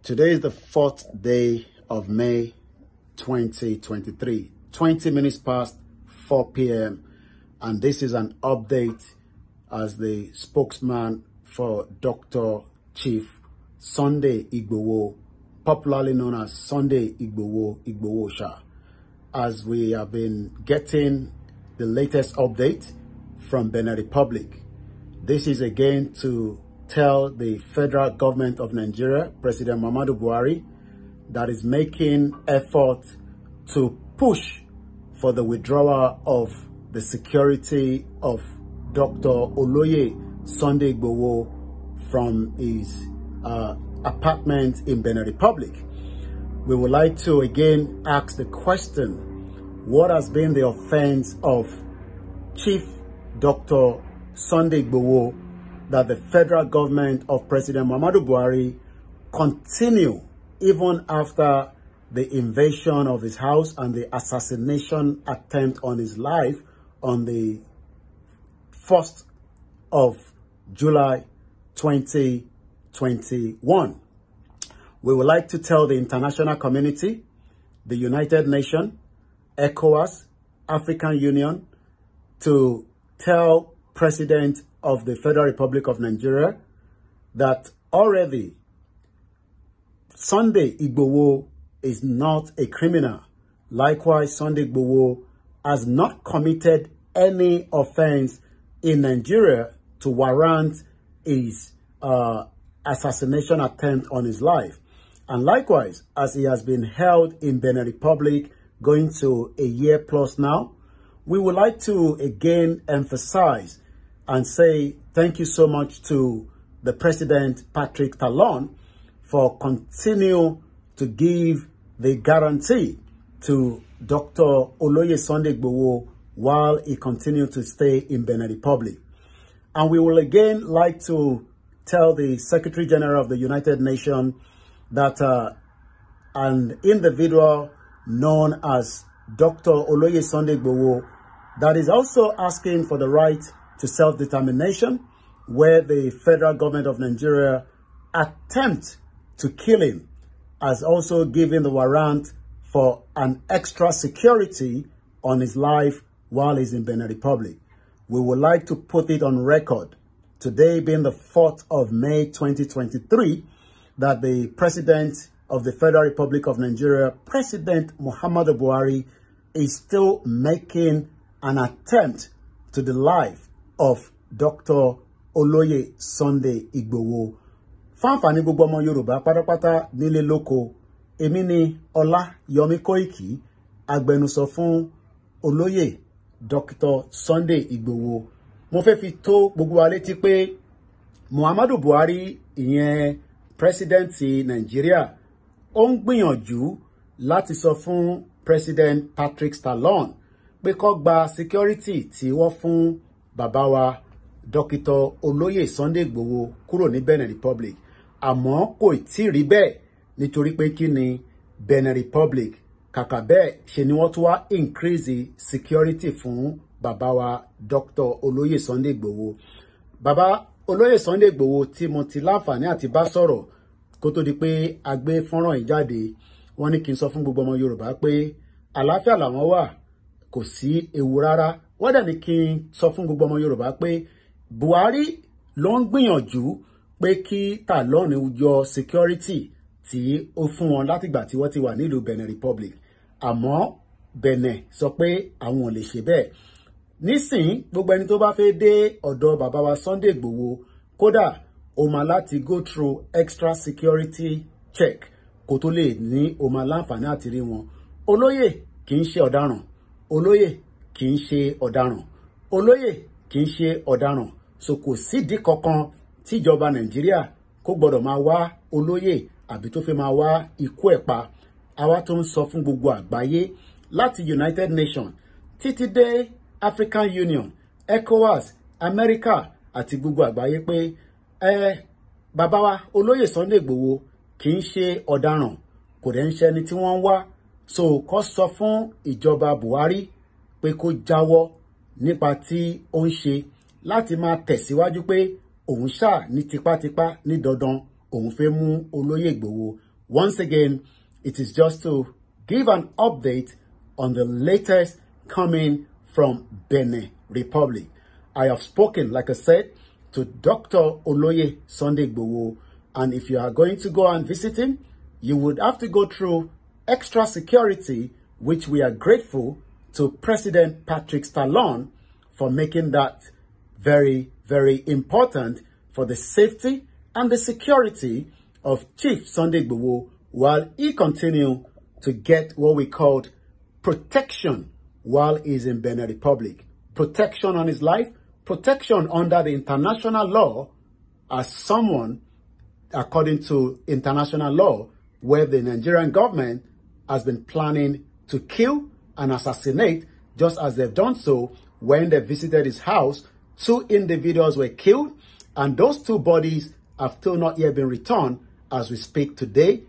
Today is the 4th day of May 2023, 20 minutes past 4 p.m. And this is an update as the spokesman for Dr. Chief Sunday Igboho, popularly known as Sunday Igboho Sha. As we have been getting the latest update from Benin Republic. This is again to tell the federal government of Nigeria, President Muhammadu Buhari, that is making effort to push for the withdrawal of the security of Dr. Oloye Sunday Igboho from his apartment in Benin Republic. We would like to again ask the question, what has been the offense of Chief Dr. Sunday Igboho that the federal government of President Muhammadu Buhari continue even after the invasion of his house and the assassination attempt on his life on the 1st of July 2021. We would like to tell the international community, the United Nations, ECOWAS, African Union, to tell President of the Federal Republic of Nigeria that already Sunday Igboho is not a criminal. Likewise, Sunday Igboho has not committed any offense in Nigeria to warrant his assassination attempt on his life. And likewise, as he has been held in Benin Republic going to a year plus now, we would like to again emphasize and say thank you so much to the President Patrick Talon for continue to give the guarantee to Dr. Oloye Sunday Igboho while he continued to stay in Benin Republic. And we will again like to tell the Secretary General of the United Nations that an individual known as Dr. Oloye Sunday Igboho that is also asking for the right to self-determination, where the federal government of Nigeria attempt to kill him, has also given the warrant for an extra security on his life while he's in Benin Republic. We would like to put it on record, today being the 4th of May 2023, that the President of the Federal Republic of Nigeria, President Muhammadu Buhari, is still making an attempt to the life of Dr. Oloye Sunday Igboho. Fanfani gbogbo ọmọ Yorùbá pátápátá nílé lóko, èmi ni Ọlá Yomi Koiki, agbẹnusọ fún Olóyè Dr. Sunday Igboho. Mo fẹ́ fi tó gbogbo wa létí pé Muhammadu Buhari, ìyẹn President Nigeria, ó ń gbìyànjú láti sọ fún President Patrick Talon pé kó gba security tí wọ́n fún bàbá wa Dr. Oloye Sunday Igboho kúrò ní Benin Republic. Àmọ́ kò tí rí bẹ́ẹ̀ nítorí pé kí ni Benin Republic kàkà bẹ́ẹ̀ ṣe ni wọ́n tún wá increase security fún bàbá wa Dr. Oloye Sunday Igboho. Bàbá Oloye Sunday Igboho tí mo ti láǹfààní àti bá sọ̀rọ̀ kó tó di pé a gbé fọ́nrán yìí jáde, wọ́n ní kí n sọ fún gbogbo ọmọ Yorùbá pé àlàáfíà làwọn wà, kò sí ewu rárá. Wọ́n dẹ̀ ní kí n sọ fún gbogbo ọmọ Yorùbá pé Buhari ló ń gbìyànjú pé kí Talon yọ security tí ó fún wọn látìgbà tí wọ́n ti wà nílùú Benin Republic. Àmọ́ Benin sọ pé àwọn ò lè ṣe bẹ́ẹ̀. Nísìn gbogbo ẹni tó bá fẹ́ dé ọ̀dọ̀ bàbá wa Sunday Igboho, kódà ó máa láti go through extra security check kó tó lè ní ó máa láǹfààní àti rí wọn. Olóyè kì í ṣe ọ̀daràn. Olóyè kì í ṣe ọ̀daràn. Olóyè kì í ṣe ọ̀daràn. So kò sídìí kankan tíjọba Nàìjíríà kó gbọ́dọ̀ máa wá olóyè àbí tó fẹ́ máa wá ikú ẹ̀ pa. Àwa tó ń sọ fún gbogbo àgbáyé láti United Nations títí dé African Union, ECOWAS, America àti gbogbo àgbáyé pé bàbá wa Olóyè Sunday Igboho kì í ṣe ọ̀daràn, kò dẹ̀ ń ṣe ẹni tí wọ́n ń wá. So kó sọ fún ìjọba Buhari pé kó jáwọ́ nípa tí ó ń ṣe láti máa tẹ̀síwájú pé òun ṣáà ní tipátipá ní dandan òun fẹ́ mú Olóyè Igboho. Once again, it is just to give an update on the latest coming from Benin Republic. I have spoken, like I said, to Dr. Oloye Sunday Igboho, and if you are going to go and visit him, you would have to go through extra security, which we are grateful to President Patrick Talon for making that very, very important for the safety and the security of Chief Sunday Igboho while he continued to get what we called protection while he's in Benin Republic. Protection on his life, protection under the international law as someone, according to international law, where the Nigerian government has been planning to kill and assassinate, just as they've done so when they visited his house. 2 individuals were killed, and those 2 bodies have still not yet been returned as we speak today.